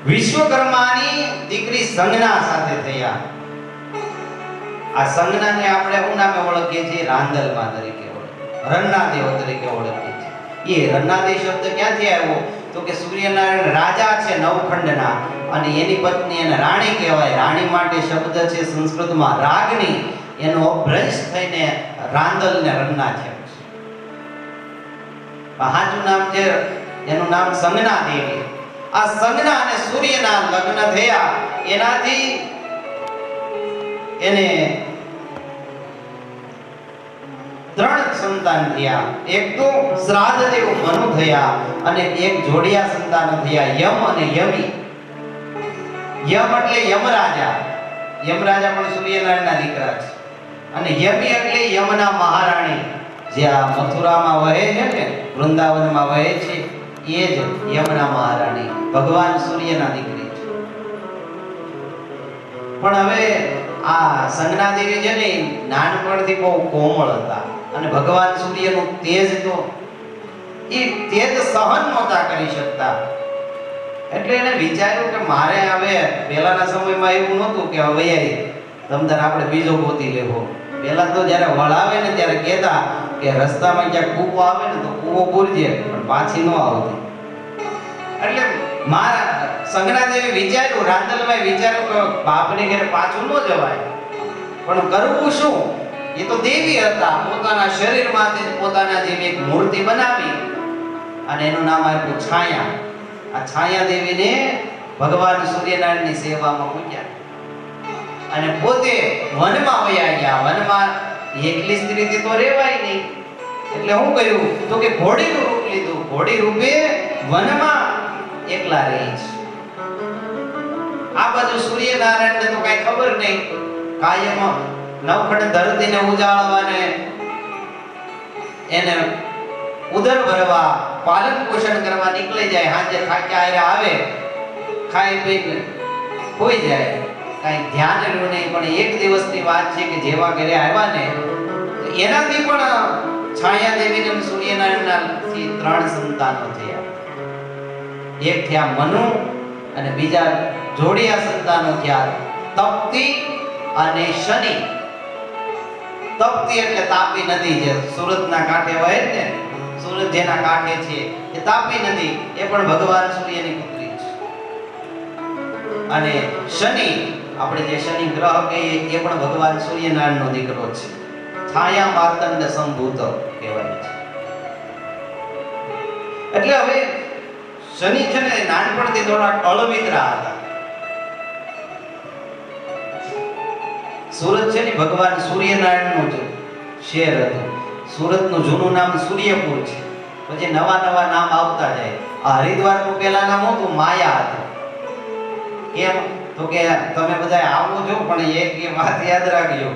વિશ્વકર્માની દીકરી સંજ્ઞા સાથે થયા. આ સંજ્ઞાને આપણે શું નામે ઓળખીએ છીએ? રાંદલમાં તરીકે ઓળખીએ, રન્નાદેવ તરીકે ઓળખીએ છીએ. એ રન્નાદેવ શબ્દ ક્યાંથી આવ્યો? તો કે સૂર્યનારાયણ રાજા છે નવખંડના, અને એની પત્ની એને રાણી કહેવાય. રાણી માટે શબ્દ છે સંસ્કૃતમાં રાગની, એનો અભ્રંશ થઈને રાંદલ ને રન્ના છે. સાચું નામ છે એનું નામ સંજ્ઞા દેવી. આ સંજ્ઞા અને સૂર્યના લગ્ન થયા, એનાથી એને 3 સંતાન થયા. એક તો શ્રાદ્ધદેવ મનુ થયા, અને એક જોડિયા સંતાન થયા, યમ અને યમી. યમ એટલે યમરાજા. યમરાજા પણ સૂર્યનારાયણના દીકરા છે. અને યમી એટલે યમના મહારાણી, જે આ મથુરામાં વહે છે ને, વૃંદાવનમાં વહે છે, એ જ યમના મહારાણી ભગવાન સૂર્યના દીકરી છે. પણ હવે આ સંજ્ઞા દેવી છે ને, નાનપણથી બહુ કોમળ હતા, અને ભગવાન સૂર્યનું તેજ તો એ તેજ સહન નહોતા કરી શકતા. એટલે એને વિચાર્યું કે મારે હવે, પહેલાના સમયમાં એવું નહોતું કે હવે તમતાર આપણે બીજો ગોતી લેવો. પહેલા તો જ્યારે વળાવે ને ત્યારે કહેતા કે રસ્તામાં ક્યાંક કૂવો આવે ને તો કૂવો પૂરજે, પણ પાછી ન આવતી. એટલે મારા સંજ્ઞા દેવી વિચાર્યું, રાંદલમાં વિચાર્યું કે બાપને ઘરે પાછું ન જવાય, પણ કરવું શું? એ તો દેવી હતા, પોતાના શરીરમાંથી પોતાના જેવી એક મૂર્તિ બનાવી અને એનું નામ આપ્યું છાયા. આ છાયા દેવીને ભગવાન સૂર્યનારાયણની સેવામાં મૂક્યા અને પોતે વનમાં વયા ગયા. વનમાં એકલી સ્ત્રીથી તો રહેવાય નહીં, એટલે શું કર્યું? તો કે ઘોડીનું રૂપ લીધું. ઘોડી રૂપે વનમાં એકલા રહી છે. આ બાજુ સૂર્યનારાયણને તો કઈ ખબર નહીં, કાયમ નવખંડ ધરતીને ઉજાળવાને, એને ઉદર ભરવા, પાલન પોષણ કરવા નીકળી જાય. સાંજે થાક્યા આવે, ખાઈ પીને હોઈ જાય, કઈ ધ્યાન રહ્યું નહીં. પણ એક દિવસની વાત છે કે જેવા ઘરે આવ્યા ને, એનાથી પણ છાયા દેવીને સૂર્યનારાયણથી 3 સંતાનો થયા. એક થયા મનુ, અને બીજા જોડિયા સંતાનો થયા તપ્તી અને શનિ. તપ્તી એટલે તાપી નદી, જે સુરતના કાંઠે વહે ને, સુરત જેના કાંઠે છે એ તાપી નદી, એ પણ ભગવાન સૂર્યની પુત્રી છે. અને શનિ, આપણે જે શનિ ગ્રહ કહીએ, એ પણ ભગવાન સૂર્યનારાયણનો દીકરો છે. છાયા માર્તંડ સંભૂત કહેવાય છે. એટલે હવે શનિ છે ને, નાનપણથી થોડા અળવિતરા હતા. સુરત છે ને ભગવાન સૂર્યનારાયણનું શહેર હતું. સુરતનું જૂનું નામ સૂર્યપુર છે, પછી નવા નવા નામ આવતા જાય. આ હરિદ્વારનું પહેલા નામ હતું માયા હતું. કેમ? તો કે તમે બધા આવો છો, પણ એક વાત યાદ રાખજો,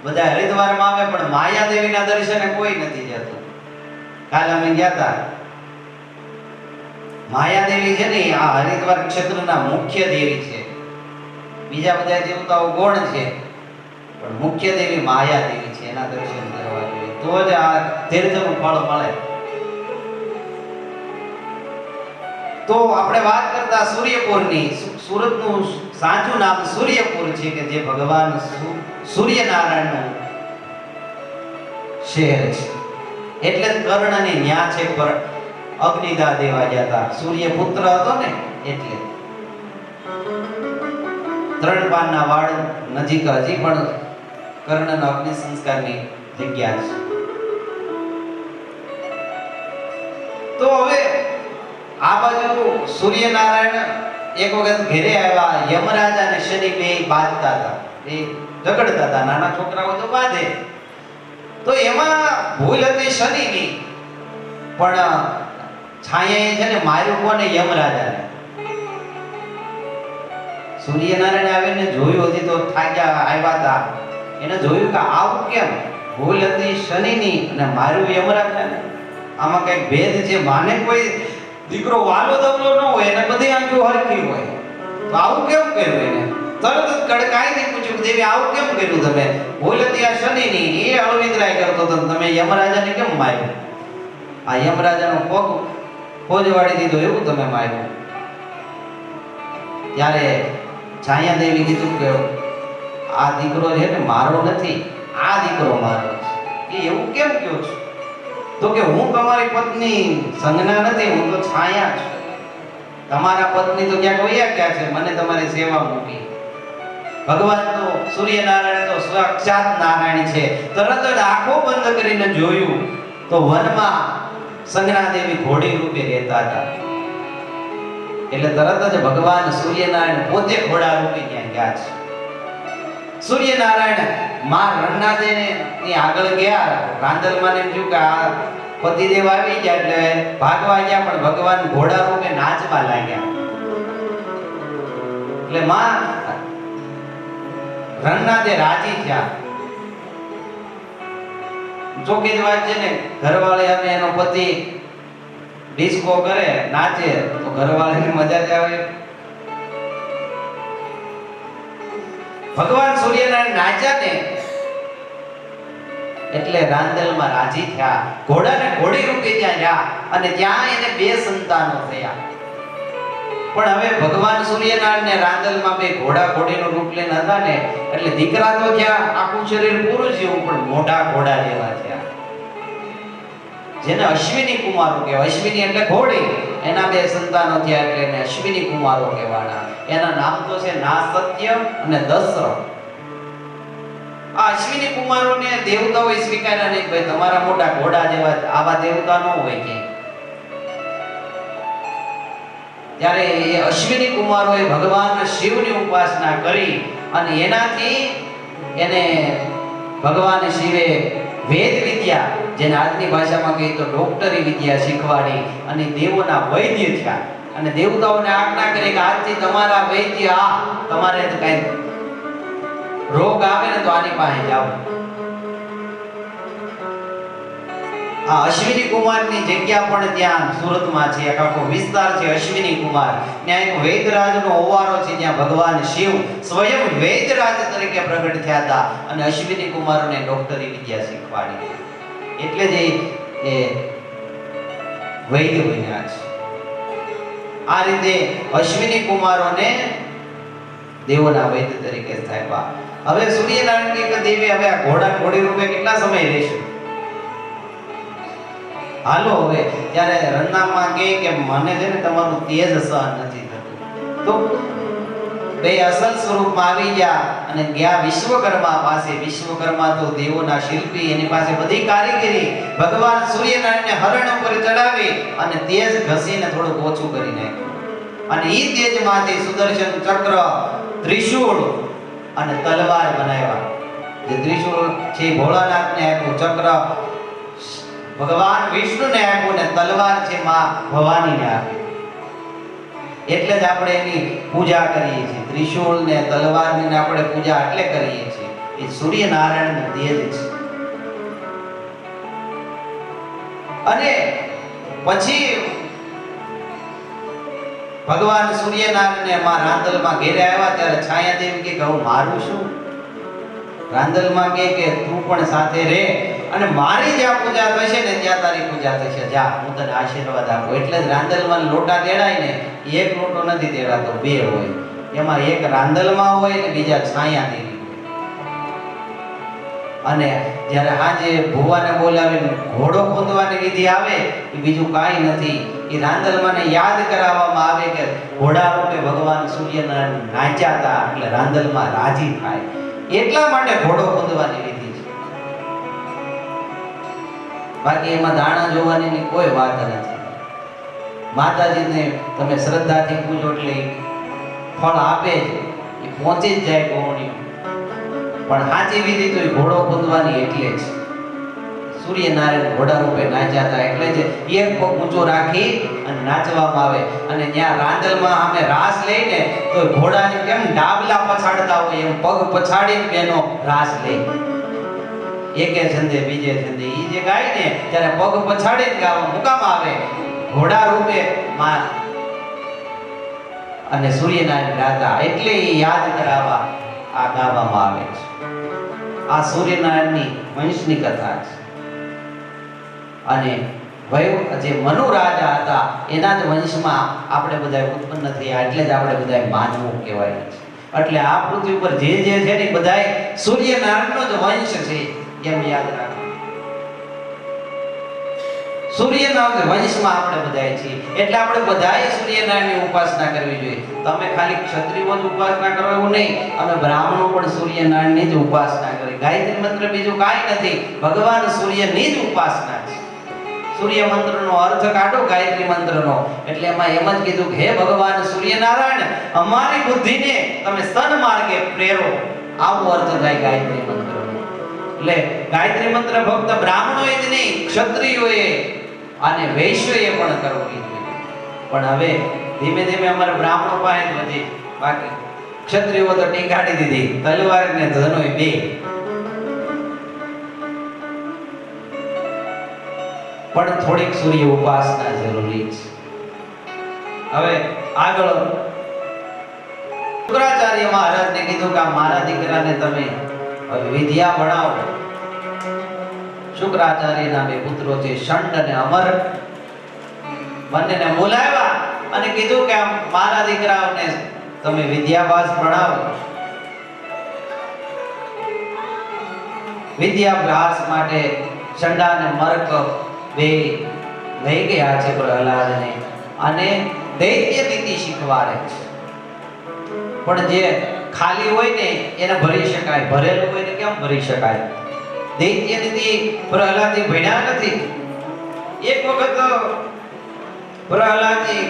બધા હરિદ્વારમાં આવે પણ માયા દેવીના દર્શને કોઈ નથી જતું. કાલે અમે ગયા હતા. માયા દેવી છે ને, આ હરિદ્વાર ક્ષેત્રના મુખ્ય દેવી છે. બીજા બધા દેવતાઓ ગૌણ છે, પણ મુખ્ય દેવી માયા દેવી છે. એના દર્શન કરવા જોઈએ, તો જ આ તીર્થનું ફળ મળે. તો આપણે વાત કરતા સૂર્યપુરની. સુરતનું સાચું નામ સૂર્યપુર છે, કે જે ભગવાન સૂર્યનારાયણનું શહેર છે. એટલે જ કર્ણને ન્યા છે પર અગ્નિદા દેવા ગયા હતા. સૂર્યપુત્ર હતો ને, એટલે 3 પાનના વાળ નજીક હજી પણ કર્ણના અગ્નિ સંસ્કારની જગ્યા છે. તો હવે આ બાજુ સૂર્યનારાયણ એક વખત ઘરે આવ્યા. યમરાજા અને શનિ બે બાંધતા હતા, એ ઝઘડતા હતા. નાના છોકરાઓ તો બાંધે, તો એમાં ભૂલ હતી શનિની. પણ છાયાએ છે ને માર્યું કોને? યમરાજાને. સૂર્યનારાયણ આવીને જોયું, હજી તો થાક્યા આવ્યા હતા, એને જોયું કે આવું કેમ? ભૂલ હતી શનિની અને માર્યું યમરાજાને. આમાં કઈક ભેદ છે. માને કોઈ દીકરો વાલો દવલો ન હોય, એને બધી આંખો હરખી હોય, તો આવું કેમ કર્યું? એને તરત જ કડકાઈથી પૂછ્યું, દેવી આવું કેમ કર્યું તમે? ભૂલ હતી આ શનિની, એ અળવિતરાય કરતો હતો, તમે યમરાજાને કેમ માર્યું? આ યમરાજાનો પગ ખોજવાડી દીધો, એવું તમે માર્યું? ત્યારે છાયા દેવી કીધું કે આ દીકરો છે ને મારો નથી, આ દીકરો મારો છે. એ એવું કેમ કહો છો? તો કે હું તમારી પત્ની સંજ્ઞા નથી, હું તો છાયા છું. તમારા પત્ની તો ક્યાંક વયા ગયા છે, મને તમારી સેવા મૂકી. ભગવાન તો સૂર્યનારાયણ તો સાક્ષાત નારાયણ છે. તરત જ આંખો બંધ કરીને જોયું તો વનમાં સંજ્ઞા દેવી ઘોડી રૂપે રહેતા હતા. એટલે તરત જ ભગવાન સૂર્યનારાયણ પોતે ઘોડા રૂપે ત્યાં ગયા છે. સૂર્યનારાયણ માં રણનાદેને ની આગળ ગયા. રાંદલમાં એમ થયું કે આ પતિદેવ આવી ગયા એટલે ભાગવા ગયા, પણ ભગવાન ઘોડા રૂપે નાચવા લાગ્યા. એટલે માં રણનાદે રાજી થયા. ચોખ્ખી જ વાત છે ને, ઘરવાળી અને એનો પતિ ડિસ્કો કરે, નાચે તો ઘરવાળીને મજા જ આવે. ભગવાન સૂર્યનારાયણ નાચ્યા ને એટલે રાંદલમાં રાજી થયા. ઘોડાને ઘોડી રૂપે ત્યાં ગયા અને ત્યાં એને 2 સંતાનો થયા. પણ હવે ભગવાન સૂર્યનારાયણ ને રાંદલમાં 2 ઘોડા ઘોડીનું રૂપ લઈને હતા ને, એટલે દીકરા તો થયા આખું શરીર પુરુષ જેવું, પણ મોટા ઘોડા જેવા થયા, જેને અશ્વિની કુમારો કહેવાય. અશ્વિની એટલે ઘોડી, એના 2 સંતાનો થયા એટલે એને અશ્વિની કુમારો કહેવાના. એના નામ તો છે નાસત્ય અને દશરથ. આ અશ્વિની કુમારોને દેવતાઓએ સ્વીકાર્યા નહીં. ભાઈ તમારા મોટા ઘોડા જેવા આવા દેવતા ન હોય કે. ત્યારે એ અશ્વિની કુમારોએ ભગવાન શિવની ઉપાસના કરી અને એનાથી એને ભગવાન શિવે વેદ વિદ્યા, જેને આજની ભાષામાં કહીએ તો ડોક્ટરી વિદ્યા શીખવાડી અને દેવોના વૈદ્ય થયા. અને દેવતાઓને આજ્ઞા કરી કે આજથી તમારા વૈદ્ય આ તમારે કઈ રોગ આવે ને તો આની પાસે જાઓ. આ અશ્વિની કુમારની જગ્યા પણ ત્યાં સુરતમાં છે, એક આખો વિસ્તાર છે અશ્વિની કુમાર. ત્યાં એક વૈદરાજનો ઓવારો છે, જ્યાં ભગવાન શિવ સ્વયં વૈદરાજ તરીકે પ્રગટ થયા હતા અને અશ્વિની કુમારોને ડોક્ટરી વિદ્યા શીખવાડી. એટલે જ એ વૈદ્ય બન્યા છે. આ રીતે અશ્વિની કુમારોને દેવોના વૈદ્ય તરીકે સ્થાપ્યા. હવે સૂર્યનારાયણ કે દેવી હવે આ ઘોડા ઘોડી રૂપે કેટલા સમય રહેશું? હાલો હવે ત્યારે રણનામાં કહે કે મને છે ને તમારું તેજ સહન નથી થતું. તો 2 અસલ સ્વરૂપમાં આવી ગયા અને ગયા વિશ્વકર્મા પાસે. વિશ્વકર્મા તો દેવોના શિલ્પી, એની પાસે બધી કારીગરી. ભગવાન સૂર્યનારાયણને હરણ ઉપર ચડાવી અને તેજ ઘસીને થોડું ઓછું કરી નાખ્યું અને ઈ તેજમાંથી સુદર્શન ચક્ર, ત્રિશૂળ અને તલવાર બનાવ્યા. જે ત્રિશૂળ છે ભોળાનાથને આપ્યું, ચક્ર ભગવાન વિષ્ણુને આપ્યું ને તલવાર છે માં ભવાનીને આપી. એટલે જ આપણે એની પૂજા કરીએ છીએ. ત્રિશૂળ ને તલવારની આપણે પૂજા એટલે કરીએ છીએ. એ સૂર્યનારાયણનો તેજ છે. અને પછી ભગવાન સૂર્યનારાયણને માં રાંદલમાં ઘેરે આવ્યા ત્યારે છાયાદેવી કે હું મારું શું? રાંદલમાં કે તું પણ સાથે રહે અને મારી જ્યાં પૂજા થશે ને ત્યાં તારી પૂજા થશે. જા, હું તને આશીર્વાદ આપું. એટલે જ રાંદલમાં લોટા તેડાય ને, એક લોટો નથી તેડાતો, 2 હોય. એમાં એક રાંદલમાં હોય ને બીજા છાયાદેવી હોય. અને જ્યારે સાંજે ભુવાને બોલાવીને ઘોડો ખોદવાની વિધિ આવે, એ બીજું કાંઈ નથી. એ રાંદલમાંને યાદ કરાવવામાં આવે કે ઘોડા રૂપે ભગવાન સૂર્યનારાયણ નાચ્યા હતા, એટલે રાંદલમાં રાજી થાય. એટલા માટે ઘોડો ખોદવાની વિધિ છે. બાકી એમાં દાણા જોવાની કોઈ વાત નથી. માતાજીને તમે શ્રદ્ધાથી પૂજો એટલે ફળ આપે જ, એ પહોંચી જ જાય ગોવણીઓ. પણ સાચી વિધિ તો એ ઘોડો ખોદવાની એટલે જ. સૂર્યનારાયણ ઘોડા રૂપે નાચ્યા હતા એટલે જ એક પગ ઊંચો રાખી અને નાચવામાં આવે. અને ત્યાં રાંદલમાં અમે રાસ લઈને તો ઘોડાને કેમ ડાબલા પછાડતા હોય એમ પગ પછાડીને બેનો રાસ લે. એકે છંદે બીજે છંદે ઈ જે ગાય ને ત્યારે પગ પછાડીને ગાવા મુકામ આવે. ઘોડા રૂપે માં અને સૂર્યનારાયણ ગાતા, એટલે એ યાદ કરાવવા આ ગાવામાં આવે છે. આ સૂર્યનારાયણની વંશની કથા છે. અને જે મનુ રાજા હતા એના જ વંશમાં આપણે બધા ઉત્પન્ન નથી, એટલે જ આપણે બધા માનવું કહેવાય છે. એટલે આ પૃથ્વી ઉપર જે છે ને બધાય સૂર્યનારાયણનો જ વંશ છે, એમ યાદ રાખો. સૂર્યના વંશમાં આપણે બધાય છીએ, એટલે આપણે બધાએ સૂર્યનારાયણની ઉપાસના કરવી જોઈએ. તમે ખાલી ક્ષત્રિયો જ ઉપાસના કરો એવું નહીં, અમે બ્રાહ્મણો પણ સૂર્યનારાયણની જ ઉપાસના કરી. ગાયત્રી મંત્ર બીજું કાંઈ નથી, ભગવાન સૂર્યની જ ઉપાસના છે. સૂર્ય મંત્રનો અર્થ કાઢો ગાયત્રી મંત્રનો, એટલે એમાં એમ જ કીધું કે હે ભગવાન સૂર્યનારાયણ, અમારી બુદ્ધિને તમે સન્માર્ગે પ્રેરો, આવો અર્થ થાય ગાયત્રી મંત્રનો. એટલે ગાયત્રી મંત્ર ફક્ત બ્રાહ્મણોએ જ નહીં, ક્ષત્રિયોએ અને વૈશ્યોએ પણ કરવી જોઈએ. પણ હવે ધીમે ધીમે અમારે બ્રાહ્મણો પાસે વધી, બાકી ક્ષત્રિયો તો ટીંગાડી દીધી, તલવાર ને ધનુય બે. પણ થોડીક સૂર્ય ઉપાસના જરૂરી છે. હવે આગળ શુક્રાચાર્ય મહારાજને કીધું કે મારા દીકરાને તમે વિદ્યા ભણાવો. શુક્રાચાર્યના બે પુત્રો છે, શંડ અને અમર, બંનેને બોલાવ્યા અને કીધું કે મારા દીકરાઓને તમે વિદ્યાભ્યાસ ભણાવો. વિદ્યાભ્યાસ માટે શંડા અને મર્ક બે લઈ ગયા છે પ્રહલાદને, અને દૈત્ય નીતિ શીખવાડે છે. પણ જે ખાલી હોય ને એને ભરી શકાય, ભરેલું હોય ને કેમ ભરી શકાય? દૈત્ય નીતિ પ્રહલાદજી ભણ્યા નથી. એક વખત પ્રહલાદજી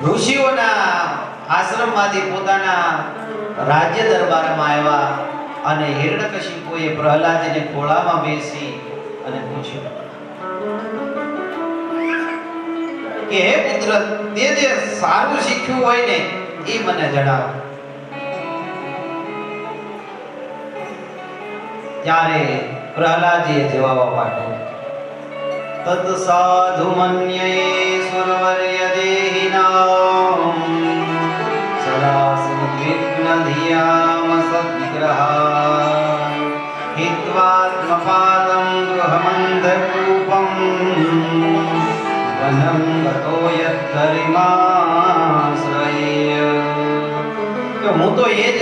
ઋષિઓના આશ્રમમાંથી પોતાના રાજ્ય દરબારમાં આવ્યા, અને હિરણ્યકશિપુએ પ્રહલાદજીને ખોળામાં બેસી અને પૂછ્યું કે હે પુત્ર, તે જે સારું શીખ્યું હોય ને એ મને જણાવો. ત્યારે પ્રહલાદજીએ જવાબ આપ્યો, તત સાધુ મન્યે સુરવર્ય દેહિનામ સદા સદ્વિઘ્ન ધિયામ સદ્વિગ્રહા हित्वात्मपादं गृहमन्धकूपं वनं गतो यद्धरिमाश्रयेय. હું તો એ જ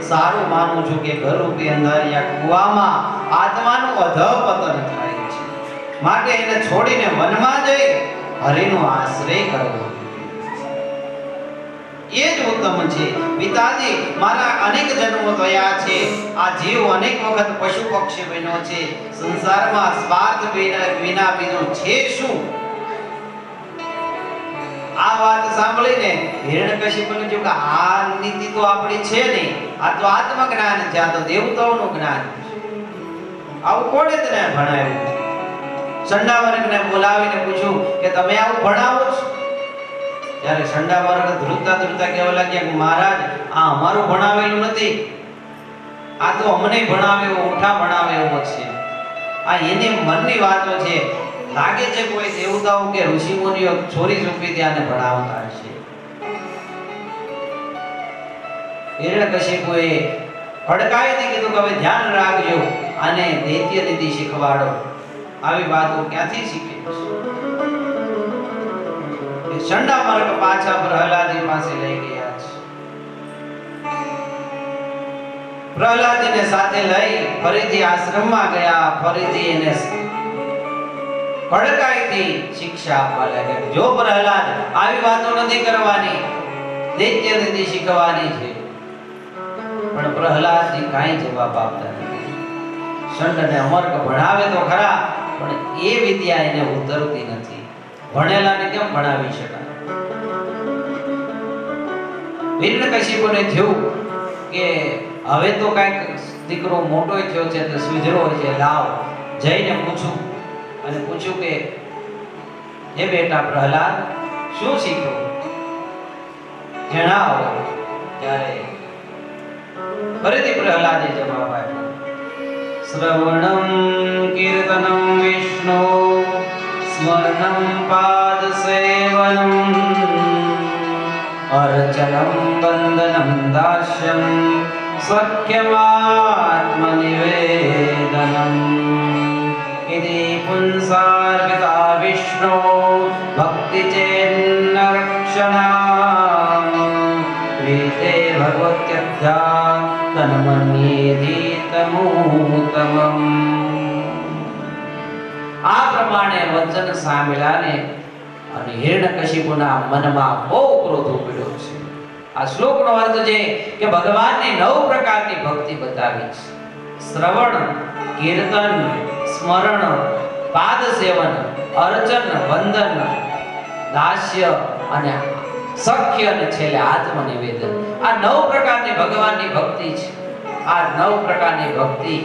સારું માનું છું કે ઘરરૂપી અંધારિયા કુવામાં આત્માનું અધઃપતન થાય છે, માટે એને છોડીને વનમાં જઈ હરિનો આશ્રય કરવો એ જ ઉત્તમ છે. પિતાજી, મારા અનેક જન્મો થયા છે, આ જીવ અનેક વખત પશુ પક્ષી બન્યો છે, સંસારમાં સ્વાર્થ વિના બીજું છે શું? આ વાત સાંભળીને હિરણ્યકશિપુને કહ્યું કે આ નીતિ તો આપણી છે નહીં, આ તો આત્મજ્ઞાન છે, આ તો દેવતાઓનું જ્ઞાન છે. આવું કોણે તને ભણાવ્યું? સંડાવર્ગને બોલાવીને પૂછ્યું કે તમે આવું ભણાવો છો? ત્યારે સંડાવર્ગ ધ્રુજતા કહેવા લાગ્યા કે મહારાજ, આ અમારું ભણાવેલું નથી, આ તો અમને ભણાવ્યો, ઉઠા ભણાવ્યો છે. આ એની મનની વાતો છે. લાગે છે કોઈ દેવતાઓ કે ઋષિ મુનિઓ ચોરી છુપી ત્યાંને ભણાવતા હશે. હિરણ્યકશિપુએ ખડકાઈથી કીધું કે હવે ધ્યાન રાખજો અને દૈત્ય નીતિ શીખવાડો. આવી વાતો ક્યાંથી શીખે? ચંડામર્ક પાછા પ્રહલાદજી પાસે લઈ ગયા છે. પ્રહલાદજીને સાથે લઈ ફરીથી આશ્રમમાં ગયા, ફરીથી એને કડકાઈથી શિક્ષા આપવા લાગ્યા. જો પ્રહલાદ, આવી વાતો નથી કરવાની, દૈત્ય નીતિ શીખવાની છે. પણ પ્રહલાદજી કાંઈ જવાબ આપતા નથી. શંડ અને અમર્ક ભણાવે તો ખરા, પણ એ વિદ્યા એને ઉતરતી નથી. ભણેલાને કેમ ભણાવી શકાય? હિરણ્યકશિપુને થયું કે હવે તો કાંઈક દીકરો મોટો થયો છે, તો સુધરો છે, લાવ જઈને પૂછું. અને પૂછ્યું કે હે બેટા પ્રહલાદ, શું શીખ્યો? જણાવો. ત્યારે ફરીથી પ્રહલાદે જવાબ આપ્યો, શ્રવણમ કીર્તનમ વિષ્ણુ સ્મરણમ પાદ સેવનમ અર્ચનમ વંદનમ દાસ્યમ સખ્યમાત્મનિવેદનમ इति पुंसार्पिता विष्णो भक्ति चेन्न તે ભગવત્યધ્યા તન્મન્યેધિતમુત્તમમ. આ પ્રમાણે વચન સાંભળ્યાને અને હિરણ્યકશિપુના મનમાં બહુ ક્રોધ ઉપડ્યો છે. આ શ્લોકનો અર્થ છે કે ભગવાનની 9 પ્રકારની ભક્તિ બતાવી છે. શ્રવણ, કીર્તન, સ્મરણ, પાદ સેવન, અર્ચન, વંદન, દાસ્ય અને સખ્ય અને છેલ્લે આત્મ નિવેદન. આ 9 પ્રકારની ભગવાનની ભક્તિ છે. આ 9 પ્રકારની ભક્તિ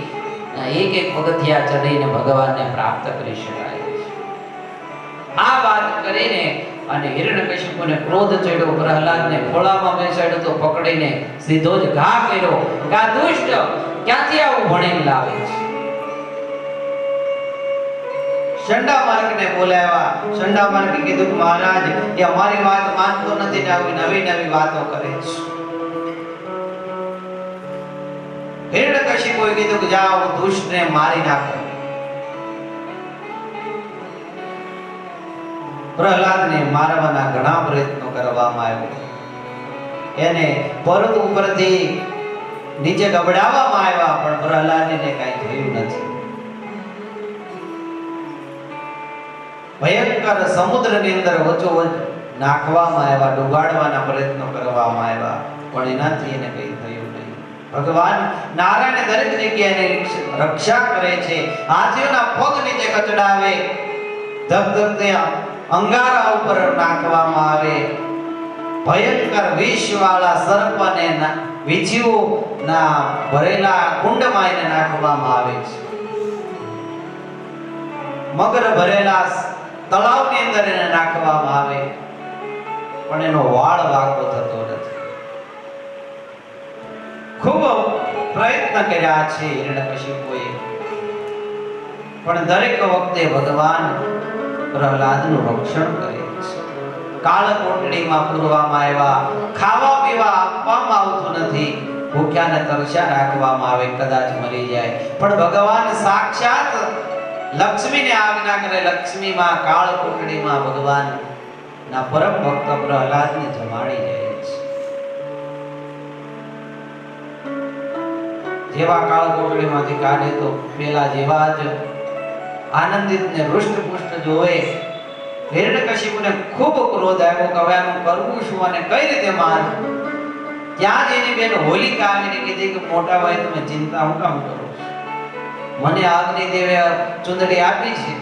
એક એક પગથિયા ચડીને ભગવાનને પ્રાપ્ત કરી શકાય છે. આ વાત કરીને અને હિરણ્યકશિપુને ક્રોધ ચડ્યો, પ્રહલાદને ખોળામાં બેસાડ્યો તો પકડીને સીધો જ ઘા કર્યો કે આ દુષ્ટ ક્યાંથી આવું ભણીને લાવે છે. ચંડામાર્કને બોલાવ્યા. ચંડામાર્કે કીધું કે મહારાજ એ અમારી વાત માનતો નથી ને આવી નવી નવી વાતો કરે છે. હિરણ્યકશિપુએ કીધું કે જાઓ દુષ્ટને મારી નાખો. પ્રહલાદને મારવાના ઘણા પ્રયત્નો કરવામાં આવ્યા. એને પર્વત ઉપરથી નીચે ગબડાવવામાં આવ્યા પણ પ્રહલાદને કંઈ થયું નથી. ભયંકર સમુદ્રની અંદર વચોવચ નાખવામાં આવ્યા, ડુબાડવાના પ્રયત્નો કરવામાં આવ્યા પણ એનાથી એને કંઈ થયું નહીં. ભગવાન નારાયણ દરેક જગ્યાએ રક્ષા કરે છે. હાથીઓના પગ નીચે કચડાવે, ધગધગતા અંગારા ઉપર નાખવામાં આવે, ભયંકર વિષવાળા સર્પને વીછીઓના ભરેલા કુંડમાં એને નાખવામાં આવે છે. મગર ભરેલા તળાવની અંદર એને નાખવામાં આવે પણ એનો વાળ વાંકો થતો નથી. ખૂબ પ્રયત્ન કર્યા છે હિરણ્યકશિપુએ પણ દરેક વખતે ભગવાન પ્રહલાદનું રક્ષણ કરે છે. કાળકોટડીમાં પૂરવામાં આવ્યા, ખાવા પીવા આપવામાં આવતું નથી, ભૂખ્યાને તરસ્યા રાખવામાં આવે, કદાચ મરી જાય પણ ભગવાન સાક્ષાત લક્ષ્મીને આજ્ઞા કરે. લક્ષ્મીમાં કાળકોટડીમાં ભગવાન ના પરમ ભક્ત પ્રહલાદને જમાડી જાય છે. જેવા કાળકોટડીમાંથી કાઢે તો પેલા જેવા જ આનંદિત ને હૃષ્ટપુષ્ટ જોવે. હિરણ્યકશિપુને ખૂબ ક્રોધ આવ્યો કે હવે આનું કરવું શું અને કઈ રીતે મારું. ત્યાં જ એની બેન હોલિકા આવીને કીધી કે મોટા ભાઈ તમે ચિંતા હું કામ કરો, મને અગ્નિદેવે ચુંદડી આપી છે,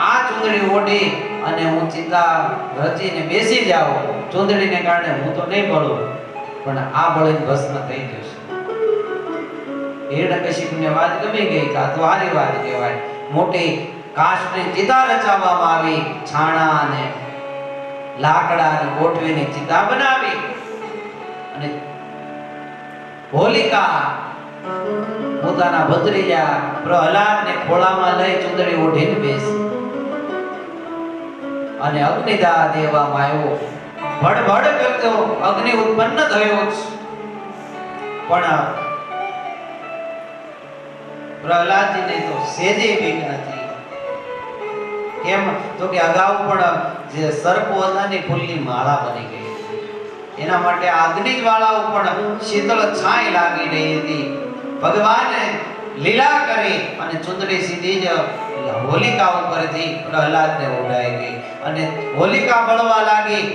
આ ચુંદડી ઓઢી અને હું ચિતા રચીને બેસી જાઉં, ચુંદડીને કારણે હું તો નહીં બળું પણ આ બળીને ભસ્મ થઈ જશે. હિરણ્યકશિપુને વાત ગમી ગઈ કે આ તો હારી વાત કહેવાય. મોટી કાષ્ઠની ચિતા રચાવવામાં આવી, છાણા અને લાકડાની ગોઠવીની ચિતા બનાવી અને હોલિકા પોતાના ભત્રીજા પ્રહલાદને ખોળામાં લઈ ચુંદડી ઓઢીને બેસી અને અગ્નિદાહ દેવામાં આવ્યો. ભડભડ કરતો અગ્નિ ઉત્પન્ન થયો પણ પ્રહલાદજીને તો સેજે બીક નથી. કેમ તો કે અગાઉ પણ જે સર્પો હતા ને ફૂલની માળા બની ગઈ, એના માટે અગ્નિ જ્વાળાઓ પણ શીતળ છાંય લાગી રહી હતી. ભગવાને લીલા કરી અને ચુંદડી સીધી જ હોલિકા ઉપરથી પ્રહલાદને ઉડાઈ ગઈ અને હોલિકા બળવા લાગી.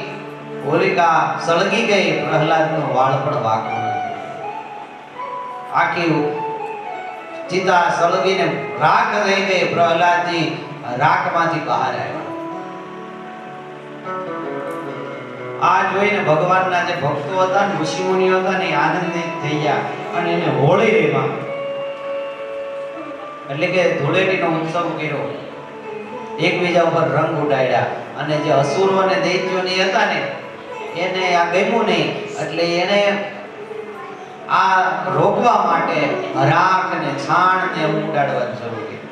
હોલિકા સળગી ગઈ, પ્રહલાદનો વાળ પણ વાંકો નથી. આખી ચિતા સળગીને રાખ થઈ ગઈ. પ્રહલાદજી રાખમાંથી બહાર આવ્યા. આ જોઈને ભગવાનના જે ભક્તો હતા ને ઋષિ મુનિઓ હતા ને આનંદિત થઈ ગયા અને એને હોળી રેવા એટલે કે ધૂળેટીનો ઉત્સવ કર્યો. એકબીજા ઉપર રંગ ઉડાડ્યા અને જે અસુરો અને દૈત્યોની હતા ને એને આ ગમ્યું નહીં એટલે એને આ રોકવા માટે રાખ ને છાણ ને ઉડાડવાનું શરૂ કર્યું.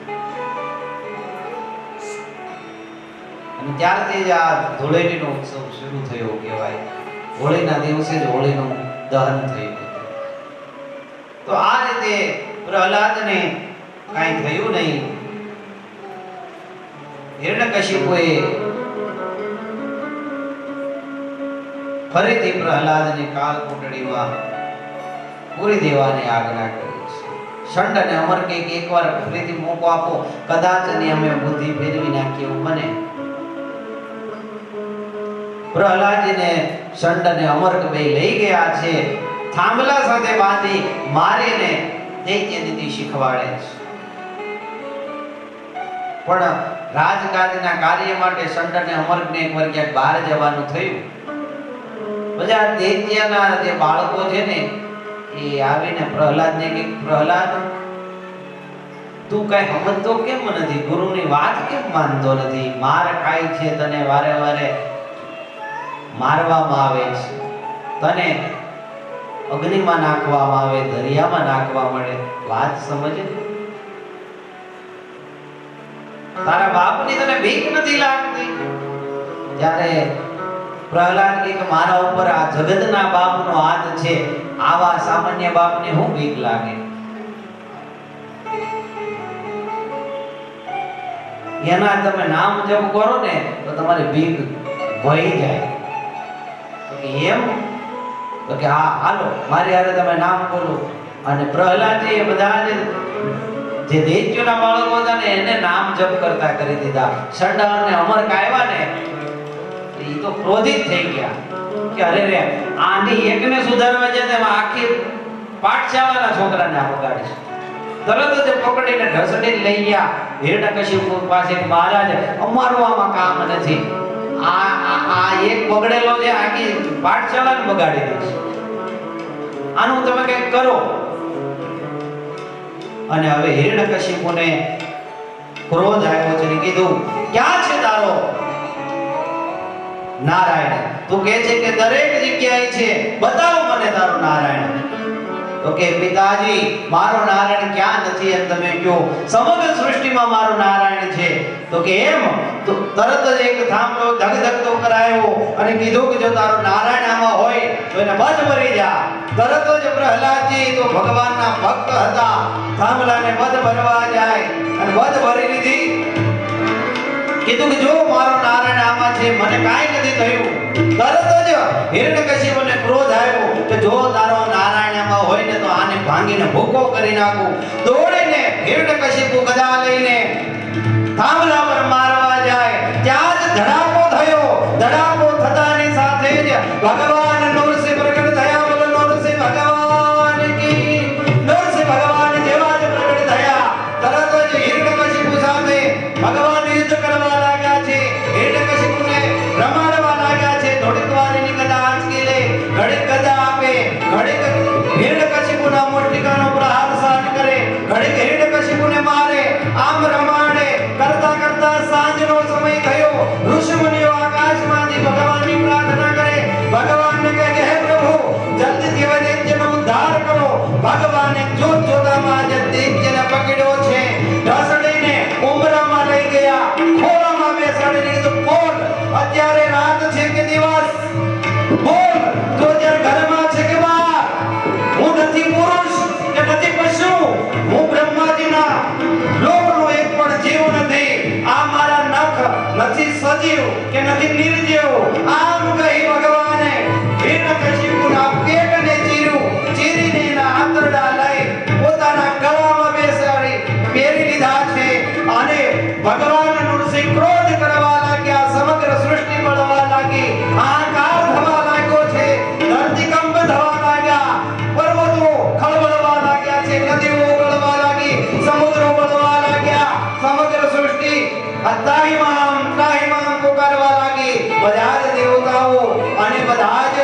અને ત્યારથી જ આ ધૂળેટીનો ઉત્સવ શરૂ થયો કહેવાય. હોળીના દિવસે જ હોળીનું દહન થયું. તો આ રીતે પ્રહલાદને કાંઈ થયું નહીં. હિરણ્યકશિપુએ ફરીથી પ્રહલાદને કાળ કુંડળીમાં પૂરી દેવાની આજ્ઞા કરી છે. ષંડ અને અમર કે એકવાર ફરીથી મોકો આપો, કદાચ એની અમે બુદ્ધિ ફેરવી નાખીએ એવું બને. પ્રહલાદજીને ષંડ અને અમર બે લઈ ગયા છે, થાંભલા સાથે બાંધી મારીને દૈત્ય નીતિ શીખવાડે છે. પણ રાજકાજના કાર્ય માટે ષંડ અને અમરને એકવાર ક્યાંક બહાર જવાનું થયું. બધા દૈત્યના જે બાળકો છે ને એ આવીને પ્રહલાદને કે પ્રહલાદ તું કઈ સમજતો કેમ નથી, ગુરુની વાત કેમ માનતો નથી, માર ખાય છે, તને વારે વારે મારવામાં આવે છે, તને અગ્નિમાં નાખવામાં આવે, દરિયામાં નાખવા મળે, વાત સમજે. તારા બાપની તને બીક નથી લાગતી? ત્યારે પ્રહલાદ કે મારા ઉપર આ જગતના બાપનો હાથ છે, આવા સામાન્ય બાપને હું બીક લાગે? એના તમે નામ જપ કરો ને તો તમારી બીક વહી જાય. તો કે એમ? તો કે હા હાલો મારી હારે તમે નામ બોલો. અને પ્રહલાદજી એ બધા જે દૈત્યોના બાળકો હતા ને એને નામ જપ કરતા કરી દીધા. ષંડ અને અમર કાયવા ને એ તો ક્રોધિત થઈ ગયા કે અરે રે આની એકને સુધારવા જાય તેમાં આખી પાઠશાળાના છોકરાને બગાડીશ. તરત જ પકડીને ઢસડીને લઈ ગયા હિરણ્યકશિપુ પાસે. મહારાજ અમારું આમાં કામ નથી, આ એક બગડેલો છે આખી પાઠશાળાને બગાડી દેશે, આનું તમે કંઈક કરો. અને હવે હિરણ્યકશિપુને ક્રોધ આવ્યો છે ને કીધું ક્યાં છે તારો નારાયણ? તું કહે છે કે દરેક જગ્યાએ છે, બતાવો મને તારો નારાયણ. તો કે પિતાજી મારો નારાયણ ક્યાં નથી એમ તમે કહો, સમગ્ર સૃષ્ટિમાં મારો નારાયણ છે. તો કે એમ? તો તરત જ એક થાંભલો ધગધગતો કરાયો અને કીધું કે જો તારો નારાયણ આમાં હોય તો એને બધ ભરી જા. તરત જ પ્રહલાદજી તો ભગવાનના ભક્ત હતા, થાંભલાને બધ ભરવા જાય અને બધ ભરી લીધી. કીધું કે જો મારો નારાયણ આમાં છે, મને કાંઈ નથી થયું. તરત જ હિરણ્યકશિપુને ક્રોધ આવ્યો કે જો તારો નારાયણ આમાં હોય ને તો આને ભાંગીને ભૂકો કરી નાખું. દોડીને હિરણ્યકશિપુ ગદા લઈને થાંભલા પર મારવા જાય. ત્યાં જ ધડાકો થયો. ધડાકો થતાની સાથે જ ભગવાન નરસિંહ પ્રગટ થયા. બોલો નરસિંહ ભગવાન કી. નરસિંહ ભગવાન જેવા જ પ્રગટ થયા. તરત જ હિરણ્યકશિપુ સાથે ભગવાન યુદ્ધ કરવા લાગ્યા છે. હિરણ્યકશિપુને રમાડવા લાગ્યા છે. થોડીક વાર એની ગદા આંચકી લે, ઘડીક ગદા આપે, ઘડીક હિરણ્યકશિપુના મુષ્ટિકાનો પ્રહાર સહન કરે, ઘડીક હિરણ્યકશિપુને મારે, આમ રમાડે. કરતા કરતા સાંજનો સમય થયો. ઋષિમુનિઓ આકાશમાંથી ભગવાનની પ્રાર્થના કરે. ભગવાનને કહે કે હે પ્રભુ જલ્દીથી હવે દૈત્યનો ઉદ્ધાર કરો. ભગવાને જોત જોતામાં જે દૈત્યને પકડ્યો છે, ઢસડીને ઉંબરામાં લઈ ગયા, ખોળામાં બેસાડીને કીધું બોલ અત્યારે રાત છે કે દિવસ? બોલ તો અત્યારે ઘરમાં છે કે બહાર? હું નથી પુરુષ કે નથી પશુ, હું બ્રહ્માજીના લોકનો એક પણ જીવ નથી. આ મારા નખ નથી સજીવ કે નથી નિર્જીવ. આમ કહી ભગવાને હિરણ્યકશિપુના પેટને ચીર્યું. ચીરીને એના આંતરડા લઈ પોતાના ગળામાં બેસાડી પહેરી લીધા છે. અને ભગવાન નરસિંહ ક્રોધ કરવા લાગ્યા. સમગ્ર સૃષ્ટિ બળવા લાગી. આકાશ થવા લાગ્યો છે, ધરતીકંપ થવા લાગ્યા, પર્વતો ખળબળવા લાગ્યા છે, નદીઓ ઓગળવા લાગી, સમુદ્રો બળવા લાગ્યા. સમગ્ર સૃષ્ટિ ત્રાહિમામ ત્રાહિમામ પુકારવા લાગી. બધા જ દેવતાઓ અને બધા જ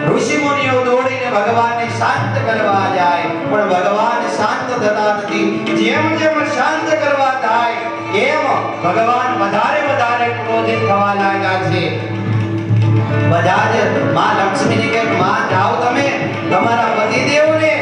ઋષિમુનિઓ દોડીને ભગવાનને શાંત કરવા જાય, પણ ભગવાન શાંત થતા નથી. જેમ જેમ શાંત કરવા થાય એમ ભગવાન વધારે ક્રોધિત થવા લાગ્યા છે. બધા જ માં લક્ષ્મીને કહે માં જાઓ તમે તમારા પતિદેવને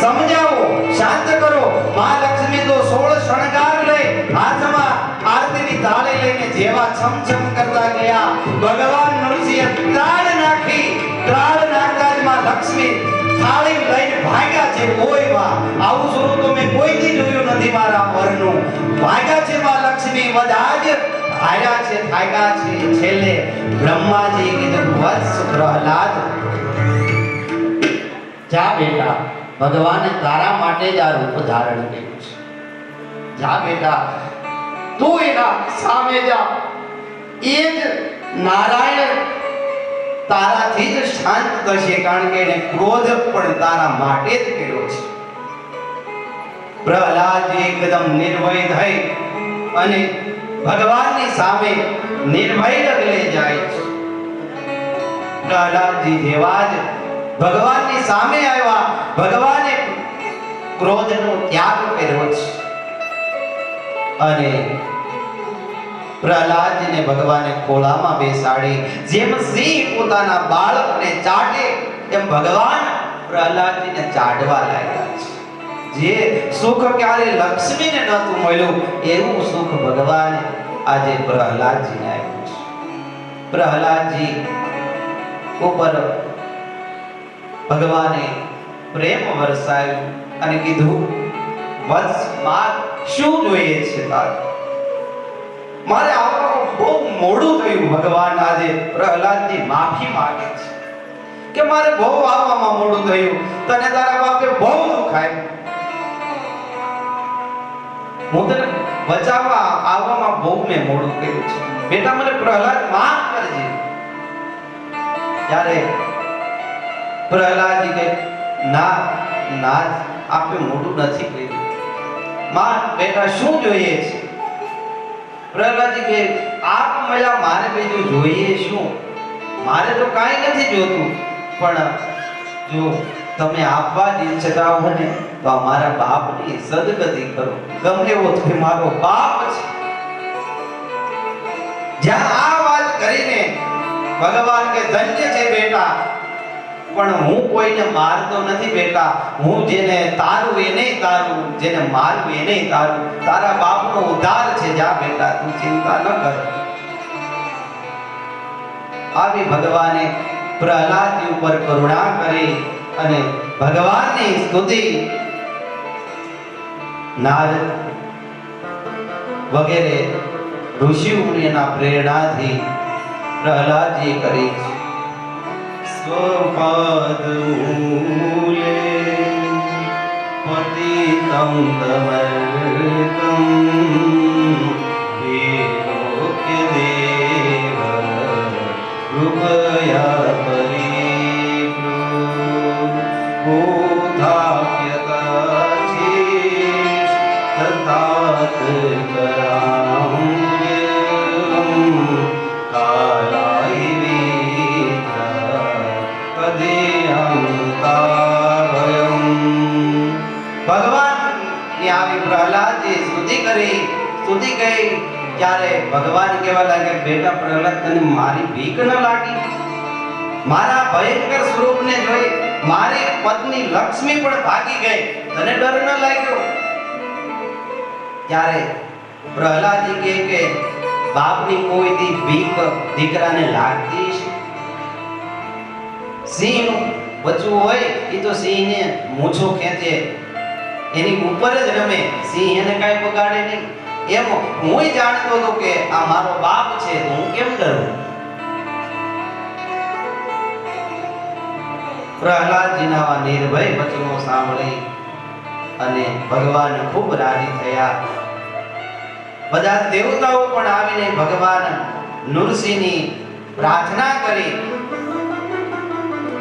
સમજાવો, શાંત કરો. માં લક્ષ્મી તો 16 શણગાર લઈ હાથમાં આરતીની થાળી લઈને જેવા છમછમ કરતા ગયા. ભગવાન નરસિંહે ત્રાળ નાખી. ત્રાળ નાખતા જ માં લક્ષ્મી થાળી લઈને ભાગ્યા છે. કોઈમાં આવું સ્વરૂપ તો મેં કોઈ દી જોયું નથી મારા વરનું. ભાગ્યા છે માં લક્ષ્મી. બધા જ હાર્યા છે થાક્યા છે છેલ્લે બ્રહ્માજી કીધું વત્સ પ્રહલાદ જા બેટા ભગવાને તારા માટે જ આ રૂપ ધારણ કર્યું છે જા બેટા તું એના સામે જા એ જ નારાયણ તારાથી જ શાંત થશે કારણ કે એને ક્રોધ પણ તારા માટે જ કર્યો છે પ્રહલાદજી એકદમ નિર્ભય થઈ અને ભગવાનની સામે નિર્ભય ડગલે જાય છે પ્રહલાદજી જેવા જ ભગવાનની સામે આવ્યા ભગવાને ક્રોધનો ત્યાગ કર્યો છે અને પ્રહલાદજીને ભગવાને ખોળામાં બેસાડી જેમ સિંહ પોતાના બાળકને ચાટે એમ ભગવાન પ્રહલાદજીને ચાટવા લાગ્યા છે જે સુખ ક્યારે લક્ષ્મીને નહોતું મળ્યું એવું સુખ ભગવાન આજે પ્રહલાદજીને આપ્યું છે પ્રહલાદજી ઉપર ભગવાને પ્રેમ વરસાવ્યો અને કીધું વત્સ માગ શું જોઈએ છે તારે મારે આવવામાં બહુ મોડું થયું ભગવાન આજે પ્રહલાદજી માફી માંગે છે કે મારે બહુ આવવામાં મોડું થયું તને તારા બાપે બહુ દુઃખ આપ્યું હું તને બચાવવા આવવામાં બહુ મેં મોડું કર્યું છે બેટા મને પ્રહલાદ માફ કરજે ત્યારે પ્રહલાદજી કહે ના ના આપે મોડું નથી કર્યું માં બેટા શું જોઈએ છે પ્રહલાદજી કહે આપ મળ્યા મારે બીજું જોઈએ શું મારે તો કાંઈ નથી જોતું પણ જો તમે આપવા જ ઈચ્છતા હો ને તો મારા બાપની સદગતિ કરો ગમે એવો તો મારો બાપ છે જ્યાં આ વાત કરીને ભગવાન કે ધન્ય છે બેટા પણ હું કોઈને મારતો નથી બેટા હું જેને તારું એને તારું જેને મારું એને તારું તારા બાપનો ઉદ્ધાર છે જા બેટા તું ચિંતા ન કર આવી ભગવાને પ્રહલાદજી ઉપર કરુણા કરી અને ભગવાનની સ્તુતિ નારદ વગેરે ઋષિ મુનિઓના પ્રેરણાથી પ્રહલાદજી કરી સ્વપાદ મૂલે પતિતં તમર્કં વિલોક્ય દેવ કૃપયા પરિપ્રો બોધાપ્યતાચીશ તથાત કરામ્યં કાલાય ભગવાનની આવી પ્રહલાદજી સ્તુતિ કરી સ્તુતિ કહી ત્યારે ભગવાન કહેવા લાગે બેટા પ્રહલાદ તને મારી ભીખ ન લાગી મારા ભયંકર સ્વરૂપને જોઈ મારી પત્ની લક્ષ્મી પણ ભાગી ગઈ તને ડર ન લાગ્યો ત્યારે પ્રહલાદજી કહે કે બાપની કોઈ દી ભીખ દીકરાને લાગતી છે સિંહનું બચ્ચું હોય એ તો સિંહને મૂછો ખેંચે એની ઉપર જ રમે સિંહ એને કાંઈ બગાડે નહીં એમ હું જાણતો હતો કે આ મારો બાપ છે તો હું કેમ ડરું પ્રહલાદજીના આવા નિર્ભય વચનો સાંભળી અને ભગવાન ખૂબ રાજી થયા બધા દેવતાઓ પણ આવીને ભગવાન નૃસિંહની પ્રાર્થના કરી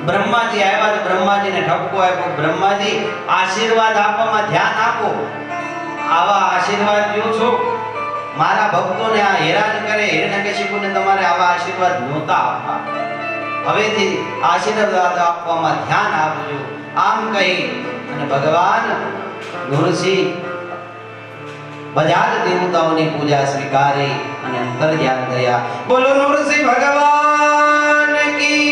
બ્રહ્માજી આવ્યા તો બ્રહ્માજીને ઠપકો આપ્યો બ્રહ્માજી આશીર્વાદ આપવામાં ધ્યાન આપો આવા આશીર્વાદ લ્યો છો મારા ભક્તોને આ હેરાન કરે હિરણ્યકશિપુને તમારે આવા આશીર્વાદ નહોતા આપવા હવેથી આશીર્વાદ આપવામાં ધ્યાન આપજો આમ કહી અને ભગવાન નૃસિંહ બધા જ દેવતાઓની પૂજા સ્વીકારી અને અંતર્ધ્યાન થયા બોલો નૃસિંહ ભગવાન કી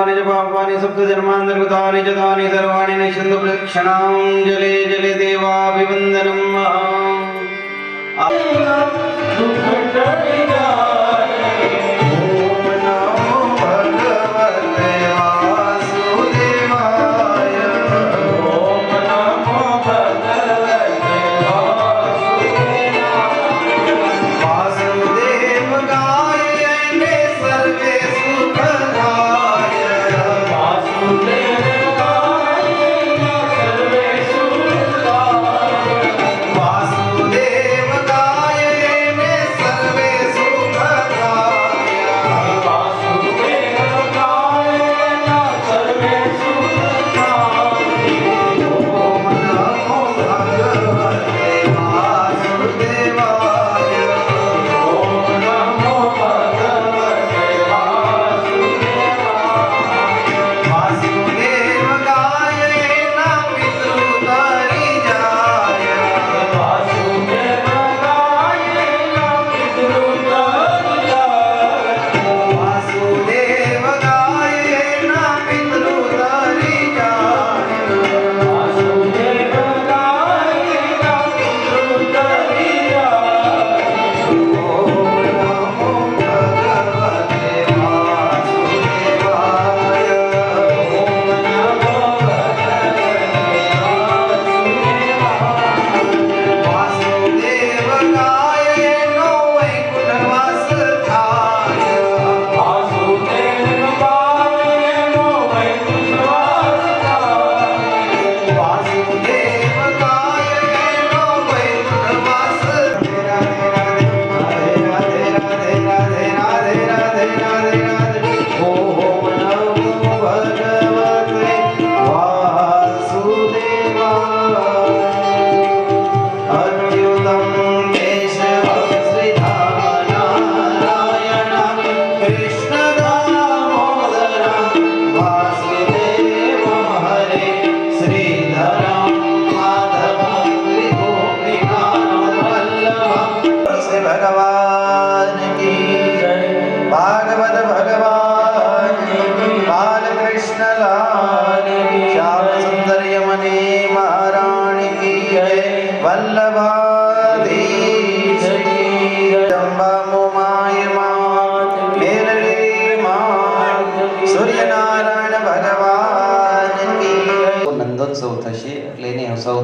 सर्वाणि च पापानि सप्तजन्मान्तर्गतानि च तानि सर्वाणि नश्यन्तु प्रदक्षिणां जले जले देवाभिवन्दनं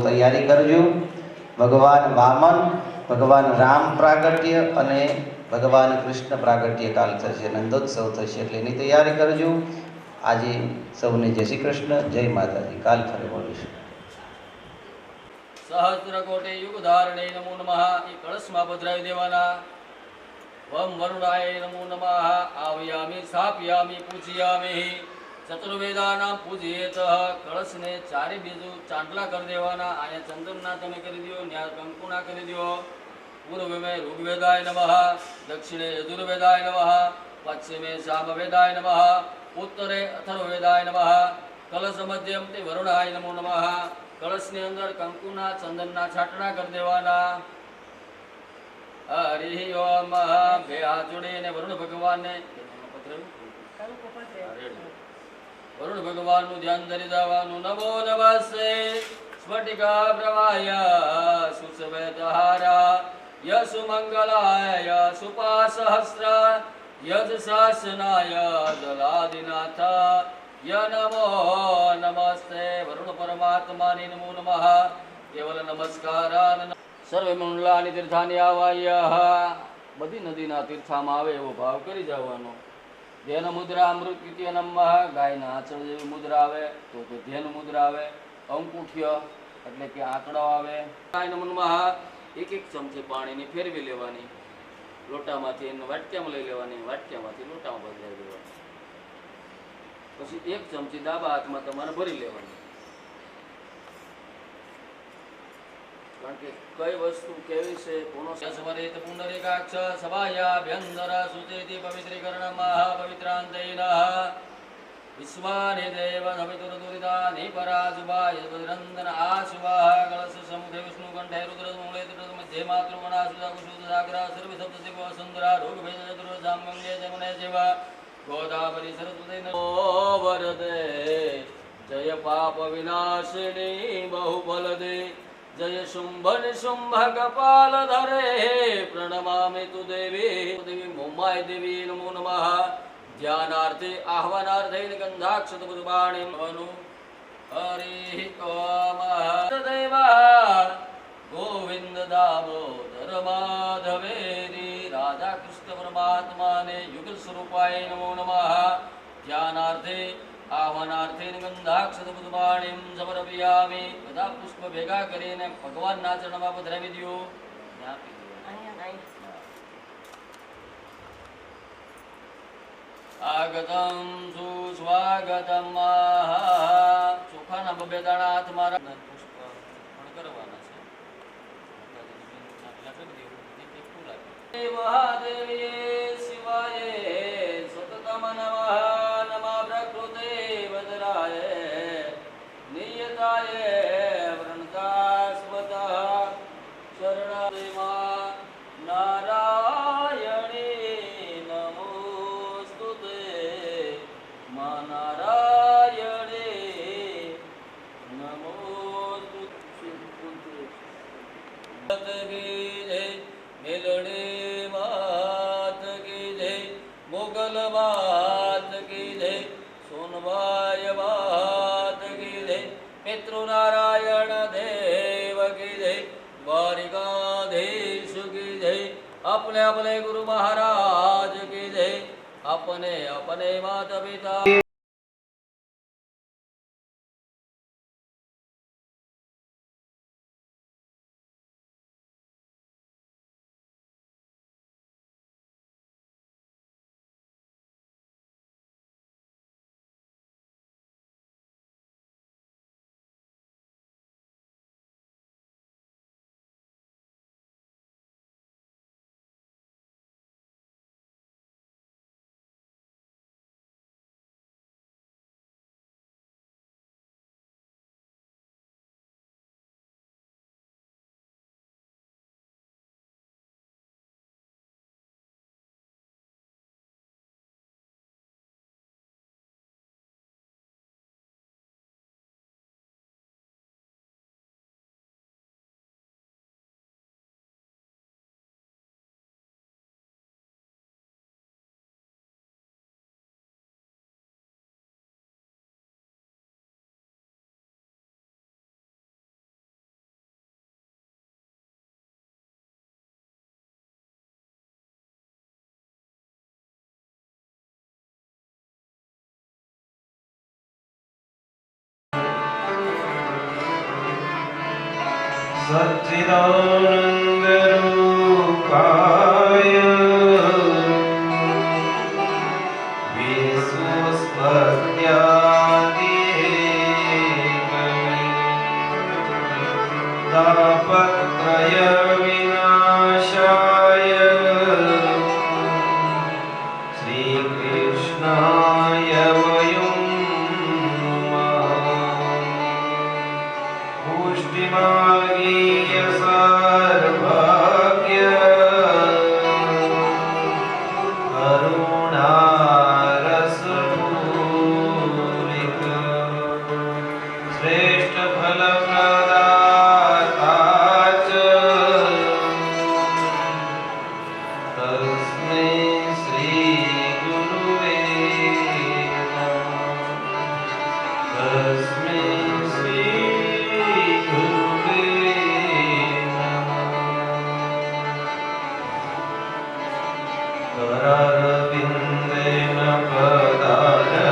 तैयारी करजो। भगवान वामन भगवान राम प्रागट्य अने भगवान कृष्ण प्रागट्य काल थशे नंदोत्सव थशे एटले एनी तैयारी करजो। आज सौने जय श्री कृष्ण, जय माताजी। काल फरे बोलीशुं। सहस्रकोटि युगधारणे नमो नमः। ई कळशमां पधरावी देवाना। वम वरुणाय नमो नमः। आव्यामि स्थापयामि पूजयामि। चतुर्वेदानां पूजयेत। कळश ने चारे बीजू चांटला कर देवाना। आया चंदनना तमे करी दियो, न्या कंकुना करी दियो। पूर्व में ऋग्वेदाय नमः, दक्षिणे यजुर्वेदाय नमः, पश्चिमे सामवेदाय नमः, उत्तरे अथर्ववेदाय नमः। कलश मध्यम ते वरुणाय नमो नमः। कलश ने अंदर कंकुना चंदनना छाटना कर देवाना। हरि ओम। बे हाथ जोड़े ने वरुण भगवान ने वरुण भगवान नु ध्यान धरी जावानु। नमो नमस्ते स्फटिका प्रवाय सुसवेदहारा यशु मंगलाय सुपासहस्र यज शासनाय जलादिनाथ य नमो नमस्ते। वरुण परमात्मा नमो नमः। केवल नमस्कार। सर्वे मंडलानि तीर्थानि आवाय। बधी नदीना तीर्थामां आवे एवो भाव करी जवानो। ध्येन मुद्रा अमृत कृत्य नमः। गायना आचरण जेवी मुद्रा आवे तो ध्येन मुद्रा आवे। अंकुठ्य એટલે કે આંકડો આવે। ગાય નમો નમઃ। એક એક ચમચી પાણીની ફેરવી લેવાની। લોટામાંથી એને વાટક્યામાં લઈ લેવાની। વાટક્યામાંથી લોટામાં બદલાવી દેવાની। પછી એક ચમચી ડાબા હાથમાં તમારે ભરી લેવાની। કારણ કે કઈ વસ્તુ કેવી છે કોનો સમરિત પુંડરીકાક્ષ સભાયાભ્યંતર સુચેતિ પવિત્રીકરણમઃ પવિત્રાંતૈનઃ વિશ્વાનિ દેવ નમિતુરદુરિતાનિ પરાજુભાય બદ્રંદન આશુવાહ કળશ સમુખે વિષ્ણુ કંઠે રુદ્ર મૂલે તૃત મધ્યે માતૃમણા સુદા કુશુદ સાગરા સર્વ સપ્ત શિવ સુંદરા રોગ ભેદ ચતુર જામંગે જમને જીવ ગોદાવરી સરસ્વતી નમો વરદે જય પાપ વિનાશિની બહુબલ દે જય શુંભ નિશુંભ કપાલ ધરે પ્રણમામિ તુ દેવી દેવી મુંબાઈ દેવી નમો નમઃ ધ્યાનાર્થે આહ્વાનાર્થે ગંધાક્ષત પુષ્પાણિ મનુ હરિ ઓમ દેવા ગોવિંદ દામોદર માધવેરી રાધા કૃષ્ણ પરમાત્માને યુગલ સ્વરૂપાય નમો નમઃ ધ્યાનાર્થે આહ્વાનાર્થે ગંધાક્ષત પુષ્પાણિ સમર્પયામિ બધા પુષ્પ ભેગા કરીને ભગવાનના ચરણમાં પધરાવી દો. આગતમ સુસ્વાગતમ ચોખાના બબે દાણા હાથ મારા પુષ્પ પણ કરવાના છે. મહાદેવીએ શિવાય સતતમ નમઃ નમઃ પ્રકૃતે વદરાય નિયતાય વૃણતાસ્મતઃ શરણાદેવા નારાયણી નમોસ્તુતે મા નારાયણી નમોસ્તુતે મેલડી માત કી જય મોગલ માત કી જય સોનબાઈ માત કી જય પિતૃ નારાયણ દેવ કી જય દ્વારિકાધીશ કી જય अपने अपने गुरु महाराज की जय अपने अपने माता पिता सच्चिदानंद रूपाय विश्वोत्पत्त्यादि तापत्रय विनाशाय श्री कृष्णाय वयं पुष्टिमार्गीय सर्वज्ञ करुणारसपूरित श्रेष्ठ फलप्रदाता च तस्मै श्री गुरुवे नमः. तस्मै श्री करारविन्देन पदारविन्दं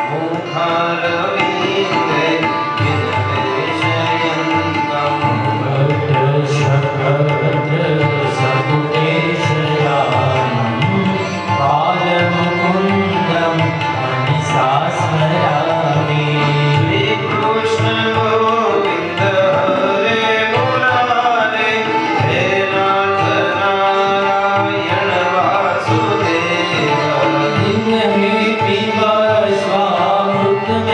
मुखारविन्दे विनिवेशयन्तं बालमुकुन्दं मणिसा स्मरामि. श्रीकृष्ण गोविन्द हरे मुरारे हे नाथ नारायण वासुदेव. हे पिब स्वामृतं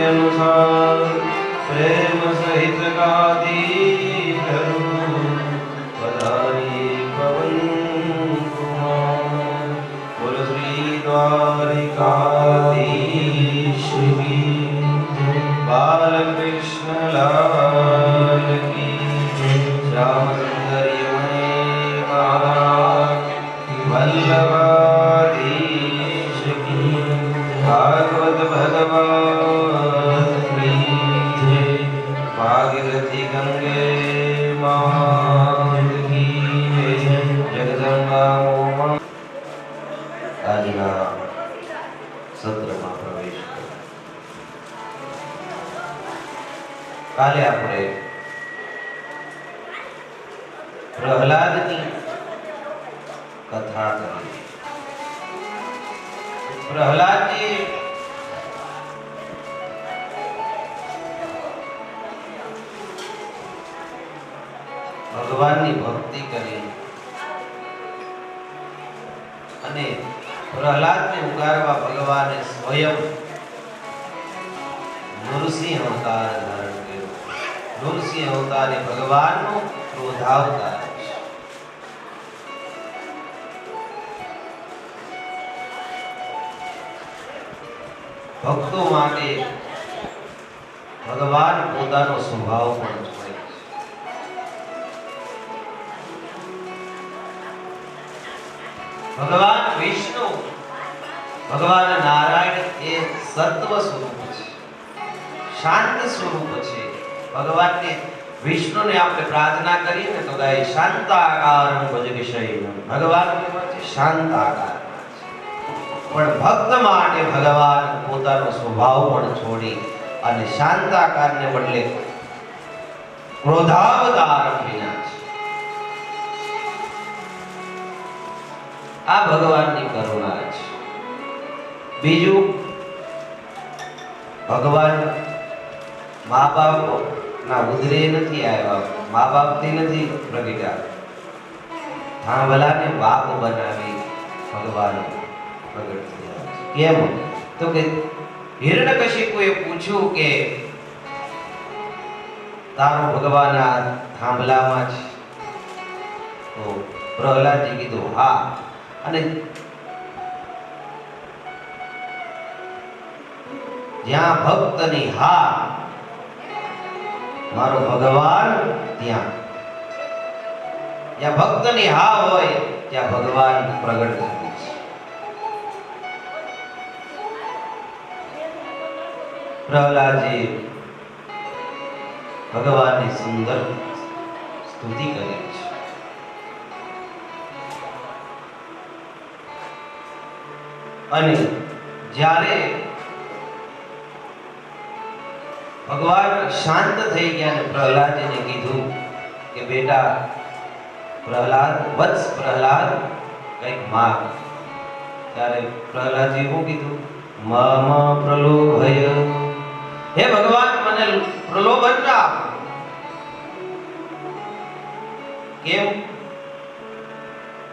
अनुसार प्रेम सहित गादी धरू पधारी पवन कुमार बोल श्री द्वारिकाधीश की बाल कृष्ण लाल की श्याम सुंदर यमुने महाराज वल्लभाधीश की भागवत भगवान की जय भागीरथी गंगे मात की जय जगदम्बा मोमा આજના સત્રમાં પ્રવેશ કર્યો. કાલે આપણે પ્રહલાદની કથા કરી. પ્રહલાદજી ભગવાનની ભક્તિ કરી અને પ્રહલાદને ઉગારવા ભગવાને સ્વયં નૃસિંહ અવતાર ધારણ કર્યો. નૃસિંહ અવતાર એ ભગવાનનો ક્રોધાવતાર છે. ભક્તો માટે ભગવાન પોતાનો સ્વભાવ પણ છોડે છે. ભગવાન વિષ્ણુ ભગવાન નારાયણ એ સત્વ સ્વરૂપ છે, શાંત સ્વરૂપ છે. ભગવાનને વિષ્ણુને આપણે પ્રાર્થના કરીએ ને તો ગાય શાંતાકારમ ભજગશયનમ. ભગવાન કેવા છે? શાંતાકાર. પણ ભક્ત માટે ભગવાન પોતાનો સ્વભાવ પણ છોડી અને શાંતાકારને બદલે ક્રોધાવતાર વિના છે. આ ભગવાનની કરુણા છે. બીજું, ભગવાન મા બાપ ના ઉદરે નથી આવ્યા, મા બાપથી નથી પ્રગટ્યા. થાંભલાને બાપ બનાવી ભગવાન પ્રગટ થયા. કેમ? તો કે હિરણ્યકશિપુએ પૂછ્યું કે તારો ભગવાન આ થાંભલામાં છે? તો પ્રહલાદજી કીધું હા. અને જ્યાં ભક્તની હા, મારો ભગવાન ત્યાં. જ્યાં ભક્તની હા હોય ત્યાં ભગવાન પ્રગટ થાય છે. પ્રહલાદજી ભગવાનની સુંદર સ્તુતિ કરે છે. અને જ્યારે ભગવાન શાંત થઈ ગયા અને પ્રહલાદજીને કીધું કે બેટા પ્રહલાદ, વત્સ પ્રહલાદ, કંઈક માગ. ત્યારે પ્રહલાદજી શું કીધું? મમ પ્રલોભય. હે ભગવાન, મને પ્રલોભન આપ. કેમ?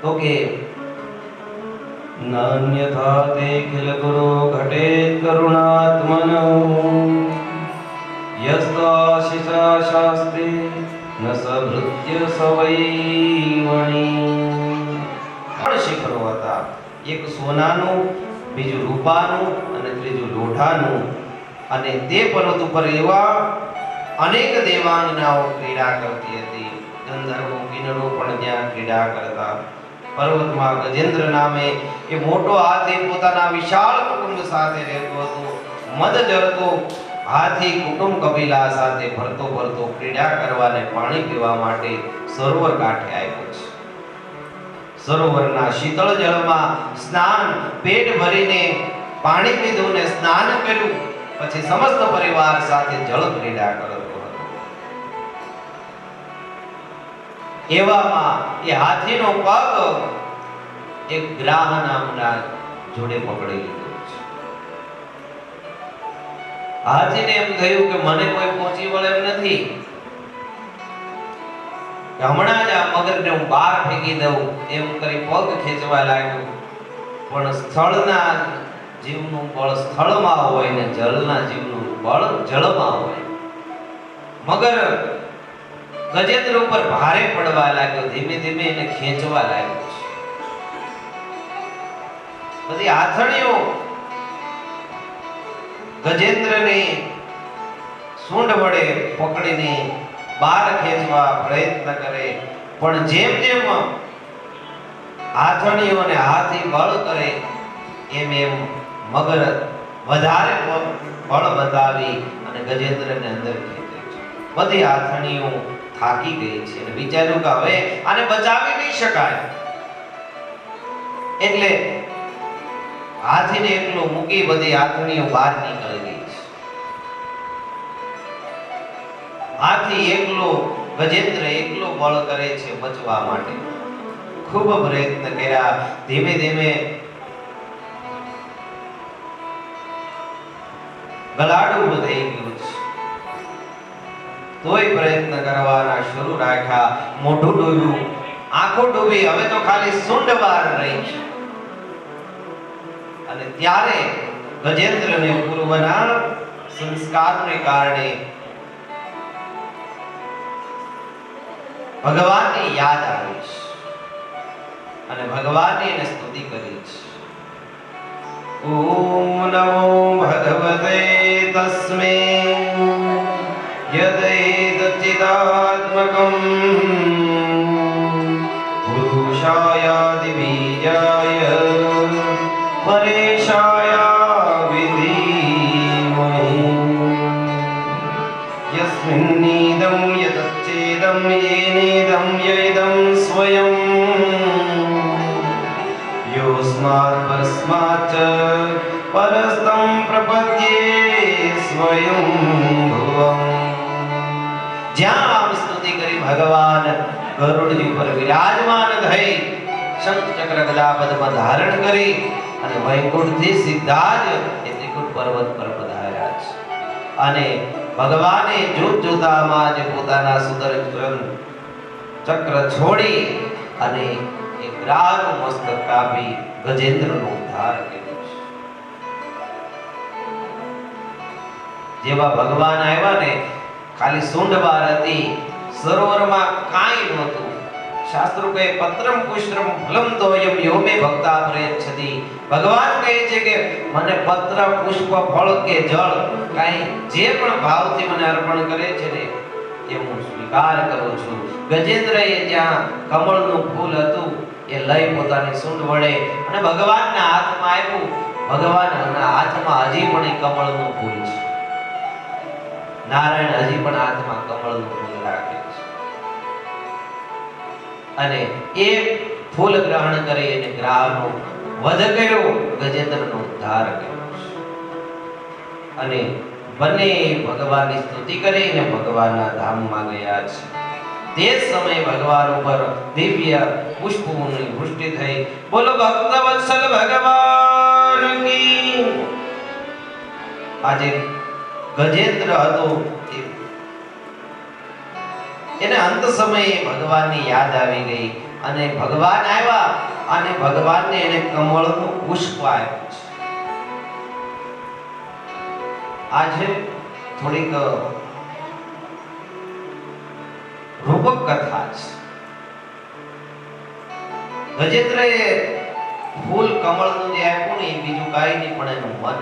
તો કે નાન્યથા તે ખિલ ગુરુ ઘટે કરુણાત્મન યસ્તાશિષા શાસ્ત્રે ન સભૃત્ય સવૈવણી. ત્રણ શિખરો હતા. એક સોનાનું, બીજું રૂપાનું અને ત્રીજું લોઢાનું. અને તે પર્વત ઉપર એવા અનેક દેવાંગનાઓ ક્રીડા કરતી હતી. ગંધર્વો કિન્નરો પણ ત્યાં ક્રીડા કરતા. પર્વતમાં ગજેન્દ્ર નામે એ મોટો હાથી પોતાના વિશાળ કુટુંબ સાથે રહેતો હતો. મદ જરતો હાથી કુટુંબ કબીલા સાથે ફરતો ફરતો ક્રીડા કરવાને પાણી પીવા માટે સરોવર કાંઠે આવ્યો છે. સરોવરના શીતળ જળમાં સ્નાન, પેટ ભરીને પાણી પીધું ને સ્નાન કર્યું. પછી સમસ્ત પરિવાર સાથે જળ ક્રીડા કરતો હતો. એવામાં એ હાથીનો પગ એક ગ્રાહ નામના જોડે પકડી લીધો છે. હાથીને એમ થયું કે મને કોઈ પહોંચી વળે એમ નથી, હમણાં જ આ મગરને હું બહાર ફેંકી દઉં એમ કરી પગ ખેંચવા લાગ્યો. પણ સ્થળના જીવનું બળ સ્થળમાં હોય ને જળના જીવનું બળ જળમાં હોય. મગર ગજેન્દ્ર ઉપર ભારે પડવા લાગ્યો, ધીમે ધીમે એને ખેંચવા લાગ્યો છે. બધી આથણીઓ ગજેન્દ્રને સૂંઢ વડે પકડીને બહાર ખેંચવા પ્રયત્ન કરે, પણ જેમ જેમ આથણીઓને હાથી બળ કરે એમ એમ મગર વધારે બળ બતાવી અને ગજેન્દ્રને અંદર ખેંચે છે. બધી આથણીઓ થાકી ગઈ છે અને વિચાર્યું કે હવે આને બચાવી નહીં શકાય, એટલે હાથીને એકલો મૂકી બધી આથણીઓ બહાર નીકળી ગઈ છે. હાથી એકલો, ગજેન્દ્ર એકલો બળ કરે છે બચવા માટે. ખૂબ પ્રયત્ન કર્યા, ધીમે ધીમે ગલાડું થઈ ગયું છે, તોય પ્રયત્ન કરવાના શરૂ રાખ્યા. મોઢું ડૂબ્યું, આંખો ડૂબી, હવે તો ખાલી સૂંઢ બહાર રહી છે. અને ત્યારે ગજેન્દ્રને પૂર્વના સંસ્કારને કારણે ભગવાનની યાદ આવી છે અને ભગવાનની એને સ્તુતિ કરી છે. ઓમ નમો ભગવતે તસ્મે યદૈતચિદાત્મકં પુરુષાયાદિબીજાય પરેશાય વિધિમહી યસ્મિન્નિદં યતચ્ચેદં યેનેદં યૈદં સ્વયં યોસ્માत् પરસ્માચ્ પરસ્તં પ્રપદ્યે સ્વયં ભુવં. જ્યાં આમ સ્તુતિ કરી ભગવાન ગરુડજી પર વિરાજમાન થઈ શંખ ચક્ર ગદા પદ્મ ધારણ કરી અને વૈકુંઠથી સીધા જ એ ત્રિકૂટ પર્વત પર પધાર્યા છે. અને ભગવાને જોત જોતામાં જ પોતાના સુદર્શન ચક્ર છોડી અને એક ગ્રાહનું મસ્તક કાપી ગજેન્દ્રનો ઉદ્ધાર કર્યો છે. જેવા ભગવાન આવ્યા ને, ખાલી સૂંઢ બહાર હતી, સરોવરમાં કાંઈ નહોતું. શાસ્ત્રો કહે પત્રમ પુષ્પમ ફલમ તોયમ યો મે ભક્તા પ્રયચ્છતિ. ભગવાન કહે છે કે મને પત્ર પુષ્પ ફળ કે જળ કાંઈ જે પણ ભાવથી મને અર્પણ કરે છે ને એ હું સ્વીકાર કરું છું. ગજેન્દ્રએ જ્યાં કમળનું ફૂલ હતું એ લઈ પોતાની સૂંઢ વડે અને ભગવાનના હાથમાં આપ્યું. ભગવાનના હાથમાં હજી પણ એ કમળનું ફૂલ છે. નારાયણ હજી પણ હાથમાં કમળનું ફૂલ રાખે છે અને એ ફૂલ ગ્રહણ કરી અને ગ્રાહનો વધ કર્યો, ગજેન્દ્રનો ઉદ્ધાર કર્યો. અને બંને ભગવાનની સ્તુતિ કરીને ભગવાનના ધામમાં ગયા છે. તે સમયે ભગવાન ઉપર દિવ્ય પુષ્પોની વૃષ્ટિ થઈ. બોલો ભક્તવત્સલ ભગવાન કી. આજે ગજેન્દ્ર હતો એને અંત સમયે ભગવાનની યાદ આવી ગઈ અને ભગવાન આવ્યા અને ભગવાનને એને કમળનું પુષ્પ આપ્યું છે. આજે થોડીક રૂપક કથા છે. ગજેન્દ્રએ ફૂલ કમળનું જે આપ્યું ને એ બીજું કાંઈ નહીં પણ એનું મન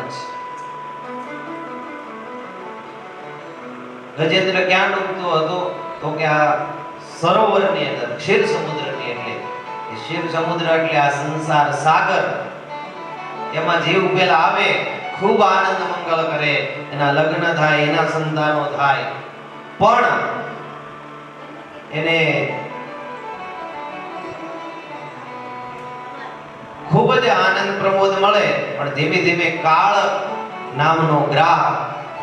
છે. ગજેન્દ્ર ક્યાં ડૂબતો હતો તો કે આ સરોવરની અંદર, ક્ષીર સમુદ્રની, એટલે એ ક્ષીર સમુદ્ર એટલે આ સંસાર સાગર. એમાં જીવ પેલા આવે, ખૂબ આનંદ મંગળ કરે, એના લગ્ન થાય, એના સંતાનો થાય, પણ એને ખૂબ જ આનંદ પ્રમોદ મળે, પણ ધીમે ધીમે કાળ નામનો ગ્રાહ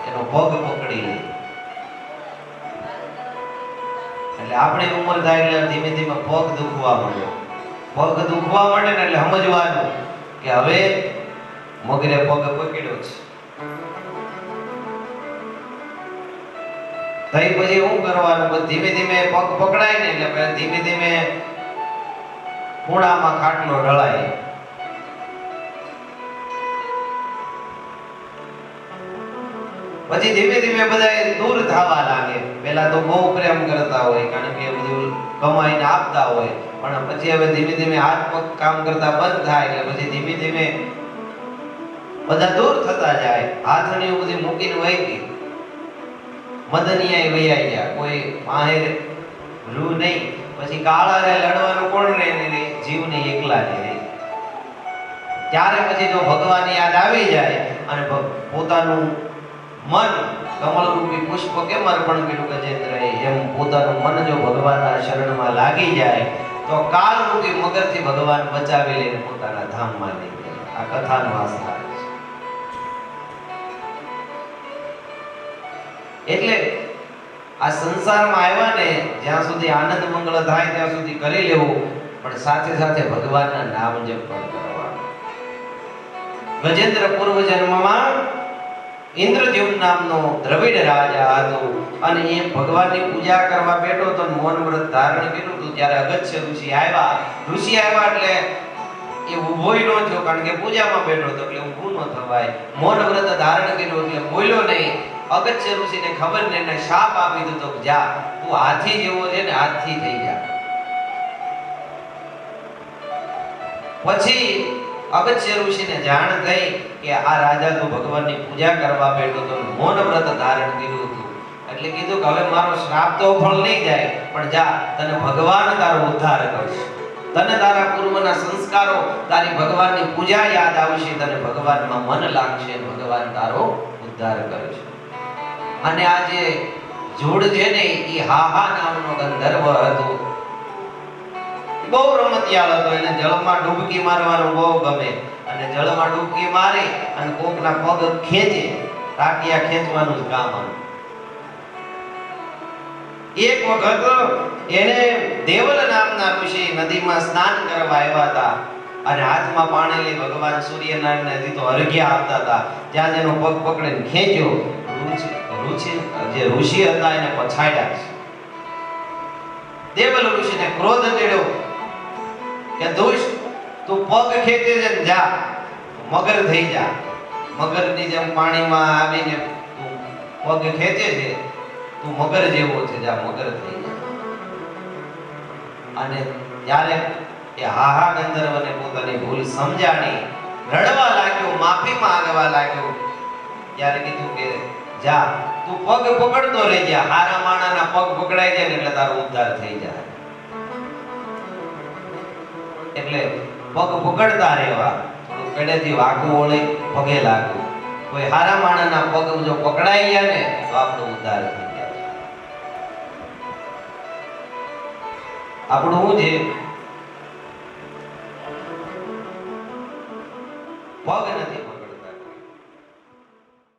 એનો પગ પકડી લે. એટલે આપણી ઉંમર થાય એટલે ધીમે ધીમે પગ દુખવા માંડે. પગ દુખવા માંડે ને એટલે સમજવાનું કે હવે મગરે પગ પકડ્યો છે. તઈ પછી શું કરવાનું? ધીમે ધીમે પગ પકડાય ને એટલે ધીમે ધીમે ખૂણામાં ખાટલો ઢળાય. પછી ધીમે ધીમે બધા દૂર થવા લાગે. પહેલા તો બહુ પ્રેમ કરતા હોય, કારણ કે બધું કમાઈને આપતા હોય, પણ પછી હવે ધીમે ધીમે હાથ પગ કામ કરતા બંધ થાય એટલે પછી ધીમે ધીમે બધા દૂર થતા જાય. હાથણીઓ બધી મૂકીને વહી ગઈ, મદનિયા વૈયા ગયા, કોઈ માહેર રૂ નહીં. પછી કાળાને લડવાનું કોણ રહે ને, જીવને એકલા ને રહે. ત્યારે પછી જો ભગવાન યાદ આવી જાય અને પોતાનું મન કમલરૂપી પુષ્પ કેમ અર્પણ કર્યું ગજેન્દ્રએ, એમ પોતાનું મન જો ભગવાનના શરણમાં લાગી જાય તો કાળરૂપી મગરથી ભગવાન બચાવી લઈને પોતાના ધામમાં લઈ જાય. આ કથાનો આસ્થા છે. એટલે આ સંસારમાં આવ્યા ને જ્યાં સુધી આનંદ મંગળ થાય ત્યાં સુધી કરી લેવું, પણ સાથે સાથે ભગવાનના નામ જપ પણ કરવાનું. ગજેન્દ્ર પૂર્વ જન્મમાં ઇન્દ્રદ્યુમ્ન નામનો દ્રવિડ રાજા હતો અને એ ભગવાનની પૂજા કરવા બેઠો તો મૌન વ્રત ધારણ કર્યું હતું. ત્યારે અગસ્ત્ય ઋષિ આવ્યા. એટલે એ ઊભોય ન થયો, કારણ કે પૂજામાં બેઠો હતો એટલે ઊભું ન થવાય. મૌન વ્રત ધારણ કર્યું એટલે બોલ્યો નહીં. અગસ્ત્ય ઋષિને ખબર ને એને શાપ આપી દીધો કે જા તું હાથી જેવો છે ને હાથી થઈ જા. પછી અગસ્ત્ય ઋષિને જાણ થઈ કે આ રાજા તો ભગવાનની પૂજા કરવા બેઠો તો મૌન વ્રત ધારણ કર્યું હતું, એટલે કીધું કે હવે મારો શ્રાપ તો ફળ નહીં જાય, પણ જા તને ભગવાન તારો ઉદ્ધાર કરશે. તને તારા પૂર્વના સંસ્કારો, તારી ભગવાનની પૂજા યાદ આવશે, તને ભગવાનમાં મન લાગશે, ભગવાન તારો ઉદ્ધાર કરશે. અને આ જે જોડ છે ને એ હાહા નામનો ગંધર્વ હતો. બહુ રમતિયાળ હતો. એને જળમાં ડૂબકી મારવાનું બહુ ગમે અને જળમાં ડૂબકી મારી અને કોકના પગ ખેંચે, ટાટિયા ખેંચવાનું જ કામ હતું. એક વખત એને દેવલ નામના ઋષિ નદીમાં સ્નાન કરવા આવ્યા હતા અને હાથમાં પાણી લઈ ભગવાન સૂર્યનારાયણને દીધો અર્ઘ્ય આપતા હતા. ત્યાં જેનો પગ પકડીને ખેંચ્યો. જે ઋષિ હતા એને પછાડ્યા. દેવલ ઋષિને ક્રોધ ચડ્યો કે દુષ્ટ, તું પગ ખેંચે છે ને જા મગર થઈ જા. મગરની જેમ પાણીમાં આવીને તું પગ ખેંચે છે, તું મગર જેવો છે, જા મગર થઈ જા. અને ત્યારે એ હાહા ગંધર્વને પોતાની ભૂલ સમજાણી, રડવા લાગ્યો, માફી માંગવા લાગ્યો. ત્યારે કીધું કે જા તું પગ પકડતો રહી જા, હારા માણાના પગ પકડાઈ જાય એટલે તારો ઉદ્ધાર થઈ જાય. એટલે પગ પકડતા રહેવા, થોડું કડેથી વાગવું ઓળે, પગે લાગવું. કોઈ હારા માણાના પગ જો પકડાઈ ગયા ને તો આપણો ઉદ્ધાર થઈ જાય. આપણું શું છે, પગ નથી